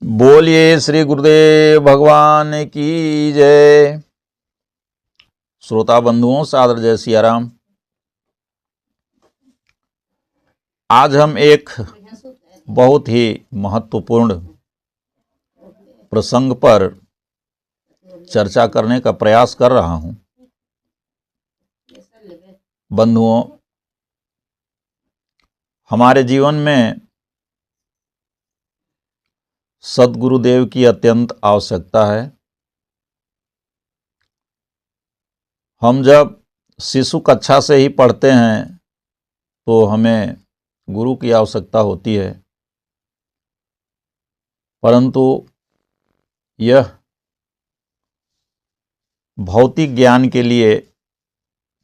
बोलिए श्री गुरुदेव भगवान की जय। श्रोता बंधुओं, सादर जय सियाराम। आज हम एक बहुत ही महत्वपूर्ण प्रसंग पर चर्चा करने का प्रयास कर रहा हूं। बंधुओं, हमारे जीवन में सद्गुरुदेव की अत्यंत आवश्यकता है। हम जब शिशु कक्षा से ही पढ़ते हैं तो हमें गुरु की आवश्यकता होती है, परंतु यह भौतिक ज्ञान के लिए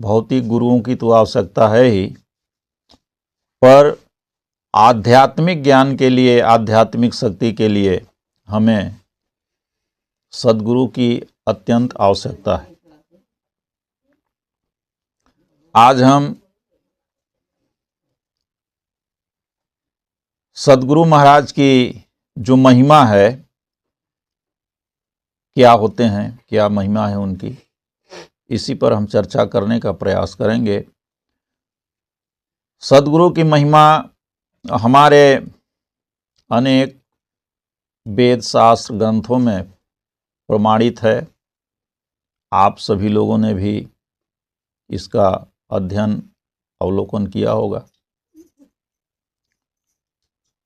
भौतिक गुरुओं की तो आवश्यकता है ही, पर आध्यात्मिक ज्ञान के लिए, आध्यात्मिक शक्ति के लिए हमें सद्गुरु की अत्यंत आवश्यकता है। आज हम सद्गुरु महाराज की जो महिमा है, क्या होते हैं, क्या महिमा है उनकी, इसी पर हम चर्चा करने का प्रयास करेंगे। सद्गुरु की महिमा हमारे अनेक वेद शास्त्र ग्रंथों में प्रमाणित है। आप सभी लोगों ने भी इसका अध्ययन अवलोकन किया होगा,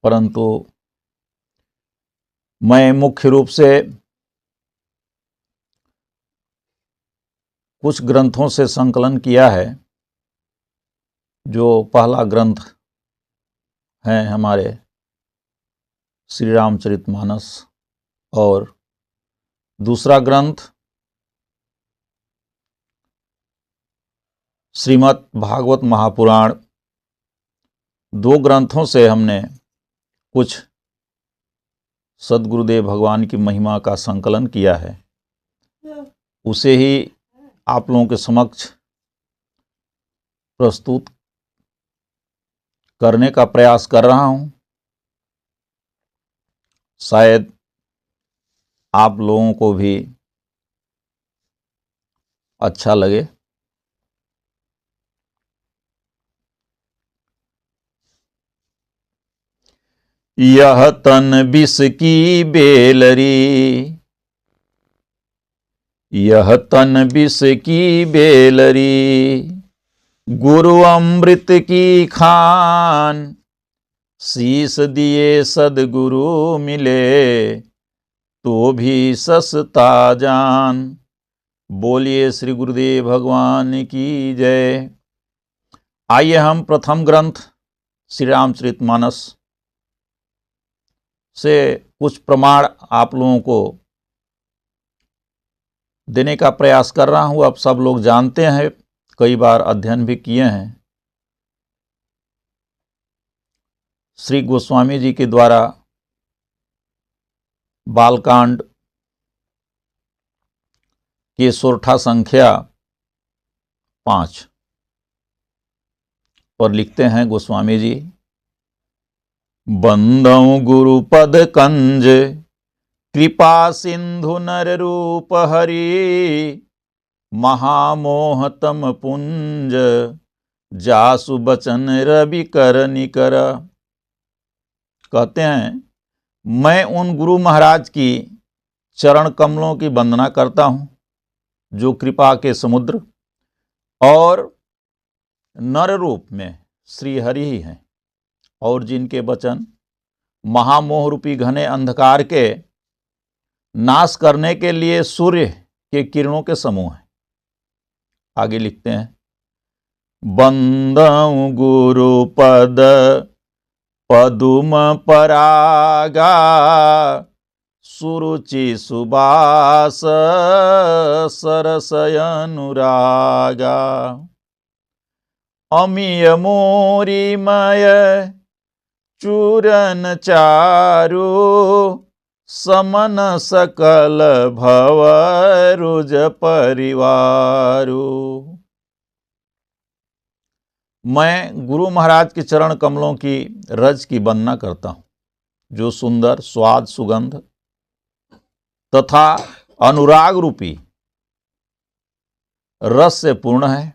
परंतु मैं मुख्य रूप से कुछ ग्रंथों से संकलन किया है। जो पहला ग्रंथ है हमारे श्री रामचरितमानस, और दूसरा ग्रंथ श्रीमद् भागवत महापुराण। दो ग्रंथों से हमने कुछ सद्गुरुदेव भगवान की महिमा का संकलन किया है, उसे ही आप लोगों के समक्ष प्रस्तुत करने का प्रयास कर रहा हूं। शायद आप लोगों को भी अच्छा लगे। यह तन विष की बेलरी, यह तन विष की बेलरी, गुरु अमृत की खान, शीस दिए सद्गुरु मिले, तो भी सस्ता जान। बोलिए श्री गुरुदेव भगवान की जय। आइए हम प्रथम ग्रंथ श्री रामचरितमानस से कुछ प्रमाण आप लोगों को देने का प्रयास कर रहा हूं। आप सब लोग जानते हैं, कई बार अध्ययन भी किए हैं। श्री गोस्वामी जी के द्वारा बालकांड के सोरठा संख्या 5 पर लिखते हैं गोस्वामी जी, बंदौ गुरुपद कंज, कृपा सिंधु नर रूप हरि, महामोहतम पुंज, जासु बचन रवि कर निकर। कहते हैं, मैं उन गुरु महाराज की चरण कमलों की वंदना करता हूं, जो कृपा के समुद्र और नर रूप में श्री हरि ही हैं, और जिनके वचन महामोह रूपी घने अंधकार के नाश करने के लिए सूर्य के किरणों के समूह हैं। आगे लिखते हैं, बंदौ गुरु पद पदुम परागा, सुरुचि सुबास सरसय अनुरागा, अमीय मोरिमय चूरन चारु, समन सकल भव रुज परिवारु। मैं गुरु महाराज के चरण कमलों की रज की वंदना करता हूं, जो सुंदर स्वाद सुगंध तथा अनुराग रूपी रस से पूर्ण है,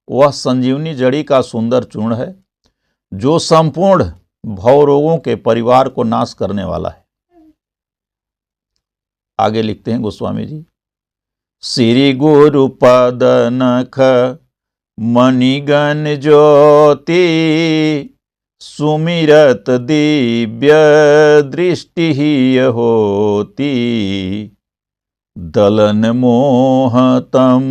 वह संजीवनी जड़ी का सुंदर चूर्ण है, जो संपूर्ण भवरोगों के परिवार को नाश करने वाला है। आगे लिखते हैं गोस्वामी जी, श्री गुरु पद नख मणिगण ज्योति, सुमिरत दिव्य दृष्टि ही होती, दलन मोह तम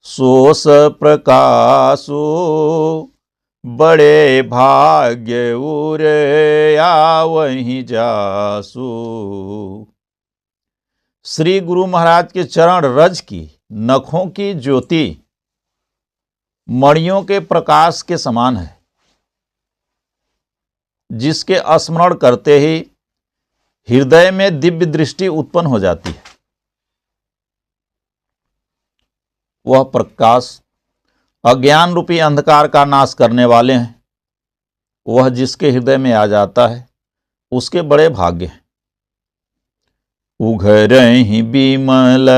सोस प्रकाशो, बड़े भाग्य उरे आवहि जासु। श्री गुरु महाराज के चरण रज की नखों की ज्योति मणियों के प्रकाश के समान है, जिसके स्मरण करते ही हृदय में दिव्य दृष्टि उत्पन्न हो जाती है। वह प्रकाश अज्ञान रूपी अंधकार का नाश करने वाले हैं। वह जिसके हृदय में आ जाता है उसके बड़े भाग्य हैं। उघरहि बिमल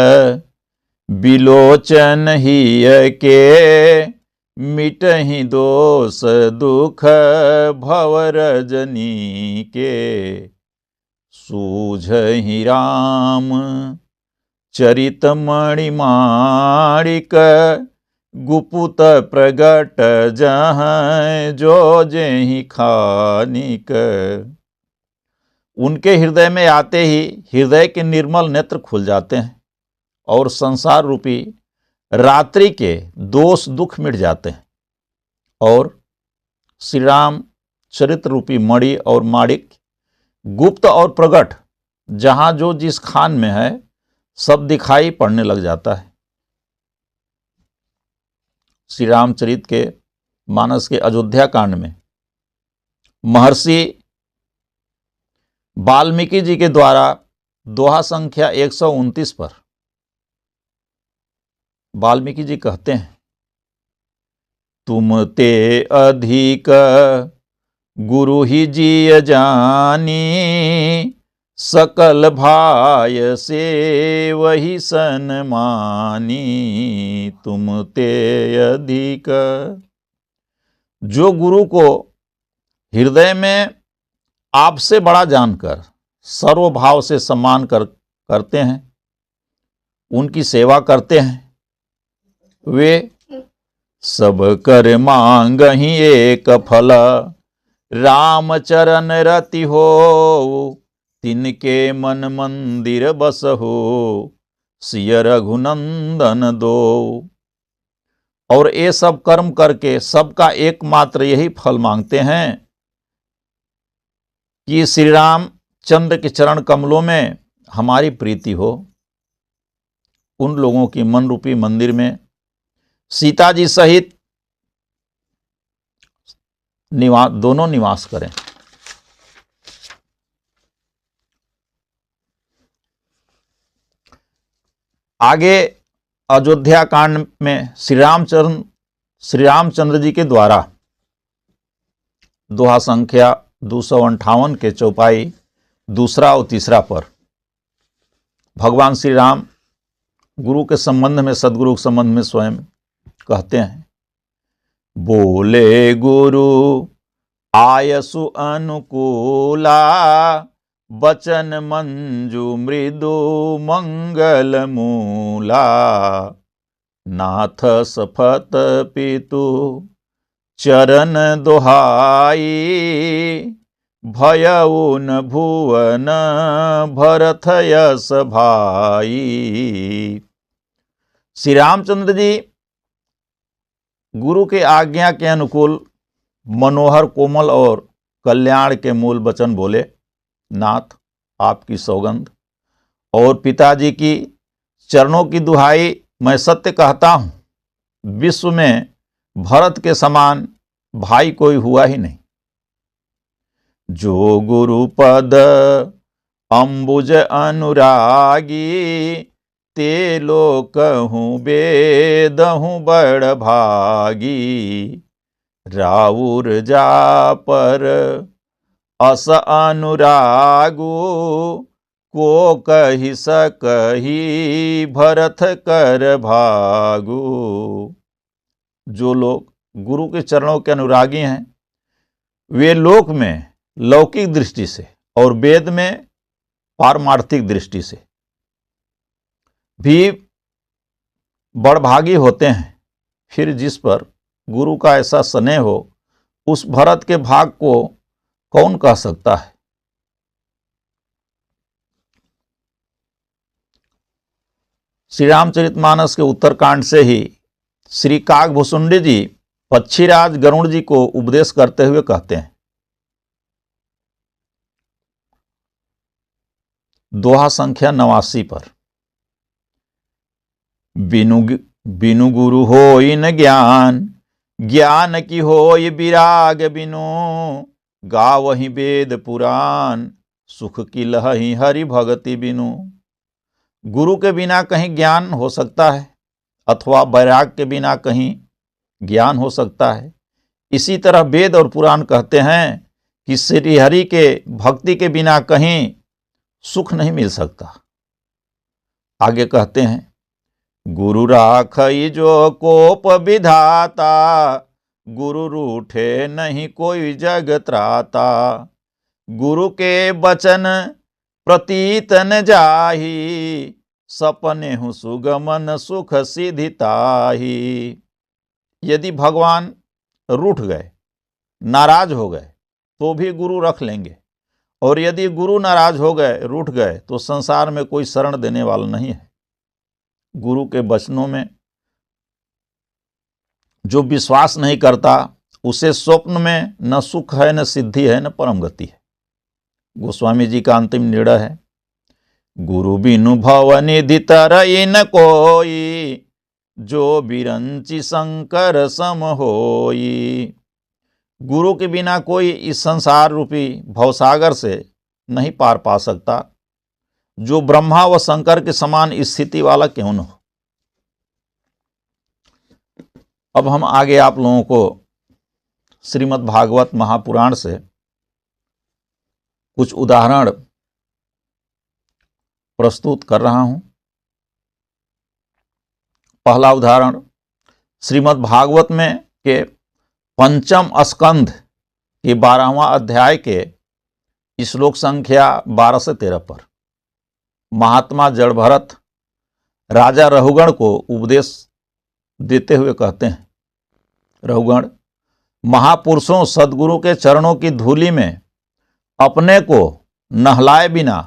बिलोचन ही के, मिटहि दोष दुख भव रजनी के, सूझहि राम चरित मणिमाणिक, गुपुत प्रगट जहाँ जो जेहि खानिक। उनके हृदय में आते ही हृदय के निर्मल नेत्र खुल जाते हैं और संसार रूपी रात्रि के दोष दुख मिट जाते हैं, और श्री राम चरित्र रूपी मणि और माणिक गुप्त और प्रगट जहाँ जो जिस खान में है सब दिखाई पड़ने लग जाता है। श्री रामचरित के मानस के अयोध्या कांड में महर्षि वाल्मीकि जी के द्वारा दोहा संख्या 129 पर वाल्मीकि जी कहते हैं, तुम ते अधिक गुरु ही जिय जानी, सकल भाय से वही सन्मानी। तुम ते अधिक, जो गुरु को हृदय में आपसे बड़ा जानकर सर्वभाव से सम्मान करते हैं, उनकी सेवा करते हैं, वे सब कर मांग ही एक फल, राम चरण रति हो, तिनके मन मंदिर बस हो, सिय रघुनंदन दो। और ये सब कर्म करके सबका एकमात्र यही फल मांगते हैं कि श्री राम चंद्र के चरण कमलों में हमारी प्रीति हो, उन लोगों की मन रूपी मंदिर में सीता जी सहित दोनों निवास करें। आगे अयोध्या कांड में श्री रामचंद्र जी के द्वारा दोहा संख्या 258 के चौपाई दूसरा और तीसरा पर भगवान श्री राम गुरु के संबंध में, सदगुरु के संबंध में स्वयं कहते हैं, बोले गुरु आयसु अनुकूला, बचन मंजु मृदु मंगल मूला, नाथ सफत पितु चरण दोहाई, भयउ न भुवन भरत यस भाई। श्री रामचंद्र जी गुरु के आज्ञा के अनुकूल मनोहर कोमल और कल्याण के मूल वचन बोले, नाथ आपकी सौगंध और पिताजी की चरणों की दुहाई, मैं सत्य कहता हूँ, विश्व में भरत के समान भाई कोई हुआ ही नहीं। जो गुरु पद अंबुज अनुरागी, ते लोकहूँ बेदहूँ बड़ भागी, राउर जा पर अस अनुरागु को कहि सकहि भरत कर भागु। जो लोग गुरु के चरणों के अनुरागी हैं वे लोक में लौकिक दृष्टि से और वेद में पारमार्थिक दृष्टि से भी बड़भागी होते हैं। फिर जिस पर गुरु का ऐसा स्नेह हो उस भरत के भाग को कौन कह सकता है। श्री रामचरितमानस के उत्तरकांड से ही श्री काकभुसुंडी जी पक्षीराज गरुड़ जी को उपदेश करते हुए कहते हैं, दोहा संख्या 89 पर, बिनु गुरु होई न ज्ञान, ज्ञान की होई विराग बिनु, गावहि वेद पुराण, सुख की लहहि हरि भगति बिनु। गुरु के बिना कहीं ज्ञान हो सकता है अथवा वैराग के बिना कहीं ज्ञान हो सकता है। इसी तरह वेद और पुराण कहते हैं कि श्री हरि के भक्ति के बिना कहीं सुख नहीं मिल सकता। आगे कहते हैं, गुरु राखई जो कोप विधाता, गुरु रूठे नहीं कोई जग त्राता, गुरु के बचन प्रतीत न जाहि, सपने हूँ सुगमन सुख सिधिताहि। यदि भगवान रूठ गए, नाराज हो गए तो भी गुरु रख लेंगे, और यदि गुरु नाराज हो गए, रूठ गए, तो संसार में कोई शरण देने वाला नहीं है। गुरु के वचनों में जो विश्वास नहीं करता उसे स्वप्न में न सुख है, न सिद्धि है, न परम गति है। गोस्वामी जी का अंतिम निर्णय है, गुरु बिनु भवनिधि तरई न कोई, जो बिरंची शंकर सम होई। गुरु के बिना कोई इस संसार रूपी भवसागर से नहीं पार पा सकता, जो ब्रह्मा व शंकर के समान स्थिति वाला क्यों न हो। अब हम आगे आप लोगों को श्रीमद् भागवत महापुराण से कुछ उदाहरण प्रस्तुत कर रहा हूं। पहला उदाहरण श्रीमद् भागवत में के पंचम स्कंध के 12वां अध्याय के श्लोक संख्या 12 से 13 पर महात्मा जड़भरत राजा रहुगण को उपदेश देते हुए कहते हैं, रहुगण, महापुरुषों सद्गुरु के चरणों की धूलि में अपने को नहलाए बिना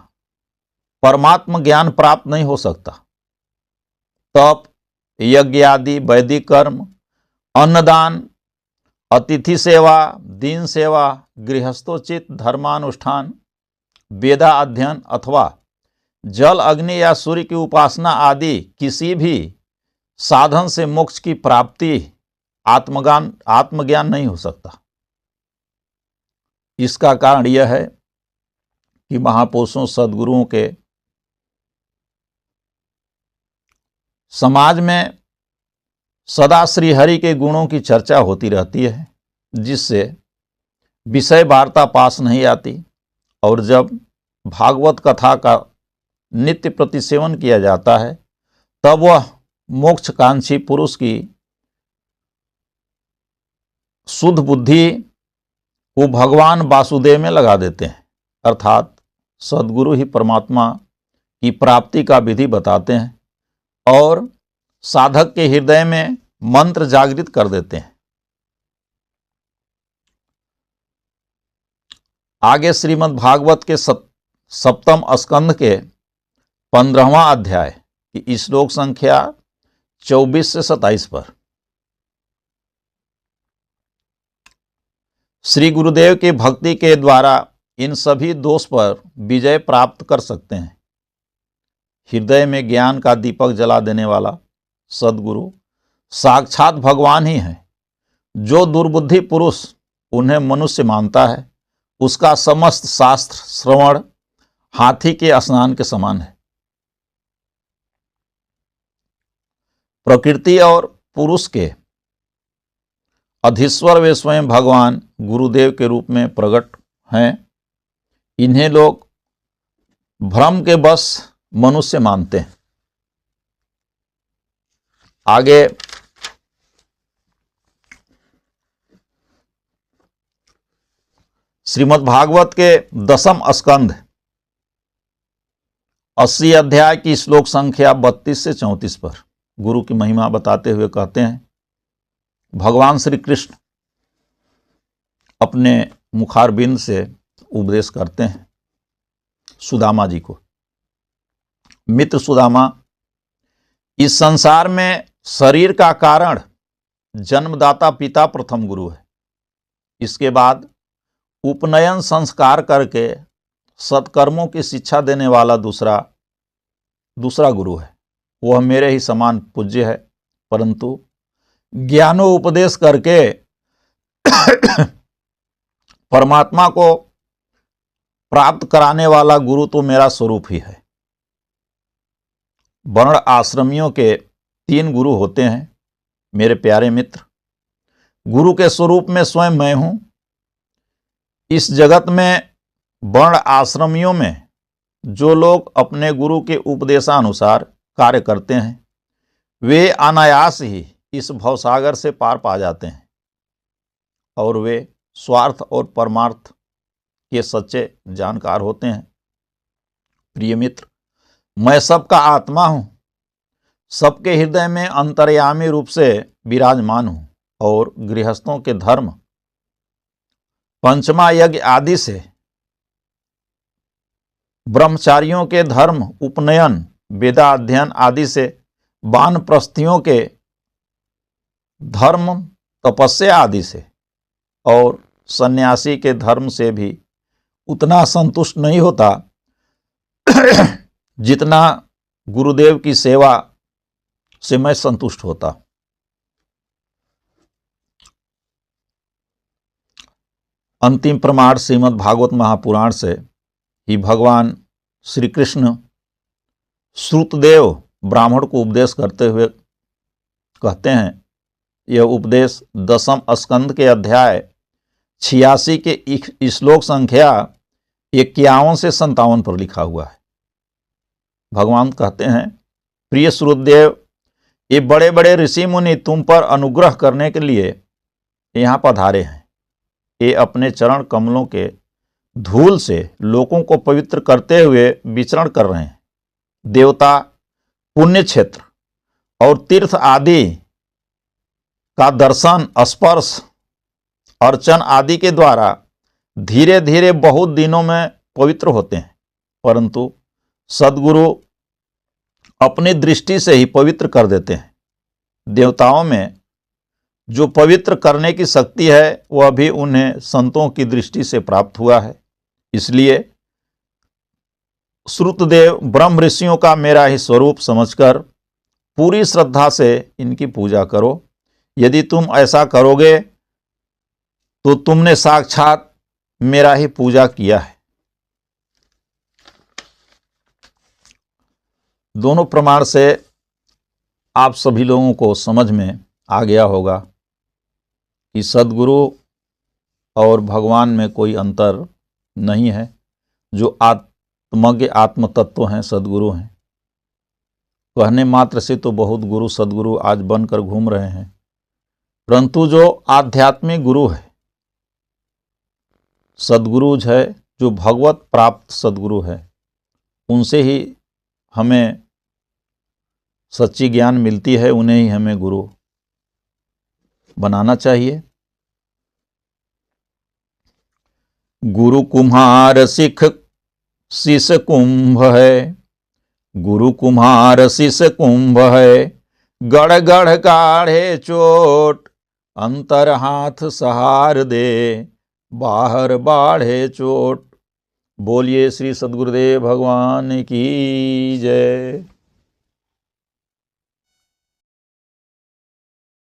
परमात्म ज्ञान प्राप्त नहीं हो सकता। तप, यज्ञ आदि वैदिक कर्म, अन्नदान, अतिथि सेवा, दीन सेवा, गृहस्थोचित धर्मानुष्ठान, वेदा अध्ययन अथवा जल, अग्नि या सूर्य की उपासना आदि किसी भी साधन से मोक्ष की प्राप्ति, आत्मज्ञान नहीं हो सकता। इसका कारण यह है कि महापुरुषों सद्गुरुओं के समाज में सदा श्री हरि के गुणों की चर्चा होती रहती है, जिससे विषय वार्ता पास नहीं आती, और जब भागवत कथा का नित्य प्रतिसेवन किया जाता है तब वह मोक्षकांक्षी पुरुष की शुद्ध बुद्धि को भगवान वासुदेव में लगा देते हैं, अर्थात सद्गुरु ही परमात्मा की प्राप्ति का विधि बताते हैं और साधक के हृदय में मंत्र जागृत कर देते हैं। आगे श्रीमद् भागवत के सप्तम स्कंध के 15वां अध्याय की श्लोक संख्या 24 से 27 पर श्री गुरुदेव की भक्ति के द्वारा इन सभी दोष पर विजय प्राप्त कर सकते हैं। हृदय में ज्ञान का दीपक जला देने वाला सद्गुरु साक्षात भगवान ही है। जो दुर्बुद्धि पुरुष उन्हें मनुष्य मानता है उसका समस्त शास्त्र श्रवण हाथी के स्नान के समान है। प्रकृति और पुरुष के अधीश्वर वे स्वयं भगवान गुरुदेव के रूप में प्रकट हैं इन्हें लोग भ्रम के बस मनुष्य मानते हैं। आगे श्रीमद् भागवत के 10वें स्कंध 80 अध्याय की श्लोक संख्या 32 से 34 पर गुरु की महिमा बताते हुए कहते हैं, भगवान श्री कृष्ण अपने मुखारबिंद से उपदेश करते हैं सुदामा जी को। मित्र सुदामा, इस संसार में शरीर का कारण जन्मदाता पिता प्रथम गुरु है। इसके बाद उपनयन संस्कार करके सत्कर्मों की शिक्षा देने वाला दूसरा गुरु है। वह मेरे ही समान पूज्य है, परंतु ज्ञानोपदेश करके परमात्मा को प्राप्त कराने वाला गुरु तो मेरा स्वरूप ही है। वर्ण आश्रमियों के 3 गुरु होते हैं मेरे प्यारे मित्र। गुरु के स्वरूप में स्वयं मैं हूं। इस जगत में वर्ण आश्रमियों में जो लोग अपने गुरु के उपदेशानुसार कार्य करते हैं, वे अनायास ही इस भवसागर से पार पा जाते हैं और वे स्वार्थ और परमार्थ के सच्चे जानकार होते हैं। प्रिय मित्र, मैं सबका आत्मा हूं, सबके हृदय में अंतर्यामी रूप से विराजमान हूं और गृहस्थों के धर्म, पंचमा यज्ञ आदि से, ब्रह्मचारियों के धर्म, उपनयन, वेदाध्ययन आदि से, वानप्रस्थियों के धर्म, तपस्या आदि से और सन्यासी के धर्म से भी उतना संतुष्ट नहीं होता जितना गुरुदेव की सेवा से मैं संतुष्ट होता। अंतिम प्रमाण श्रीमद् भागवत महापुराण से ही भगवान श्री कृष्ण श्रुतदेव ब्राह्मण को उपदेश करते हुए कहते हैं। यह उपदेश 10वें स्कंद के अध्याय 86 के श्लोक संख्या 51 से 57 पर लिखा हुआ है। भगवान कहते हैं, प्रिय श्रुतदेव, ये बड़े बड़े ऋषि मुनि तुम पर अनुग्रह करने के लिए यहाँ पधारे हैं। ये अपने चरण कमलों के धूल से लोगों को पवित्र करते हुए विचरण कर रहे हैं। देवता, पुण्य क्षेत्र और तीर्थ आदि का दर्शन, स्पर्श, अर्चन आदि के द्वारा धीरे धीरे बहुत दिनों में पवित्र होते हैं, परंतु सद्गुरु अपनी दृष्टि से ही पवित्र कर देते हैं। देवताओं में जो पवित्र करने की शक्ति है वह भी उन्हें संतों की दृष्टि से प्राप्त हुआ है। इसलिए श्रुतदेव ब्रह्म ऋषियों का मेरा ही स्वरूप समझकर पूरी श्रद्धा से इनकी पूजा करो। यदि तुम ऐसा करोगे तो तुमने साक्षात मेरा ही पूजा किया है। दोनों प्रमाण से आप सभी लोगों को समझ में आ गया होगा कि सद्गुरु और भगवान में कोई अंतर नहीं है। जो आत्मज्ञ आत्म तत्व हैं सद्गुरु हैं। कहने मात्र से तो बहुत गुरु सद्गुरु आज बनकर घूम रहे हैं, परंतु जो आध्यात्मिक गुरु है, सद्गुरुज है, जो भगवत प्राप्त सद्गुरु है, उनसे ही हमें सच्ची ज्ञान मिलती है। उन्हें ही हमें गुरु बनाना चाहिए। गुरु कुम्हार सिख शिष्य कुंभ है, गुरु कुम्हार शिष्य कुंभ है, गढ़ गढ़ काढ़े चोट, अंतर हाथ सहार दे, बाहर बाढ़े चोट। बोलिए श्री सद्गुरुदेव भगवान की जय।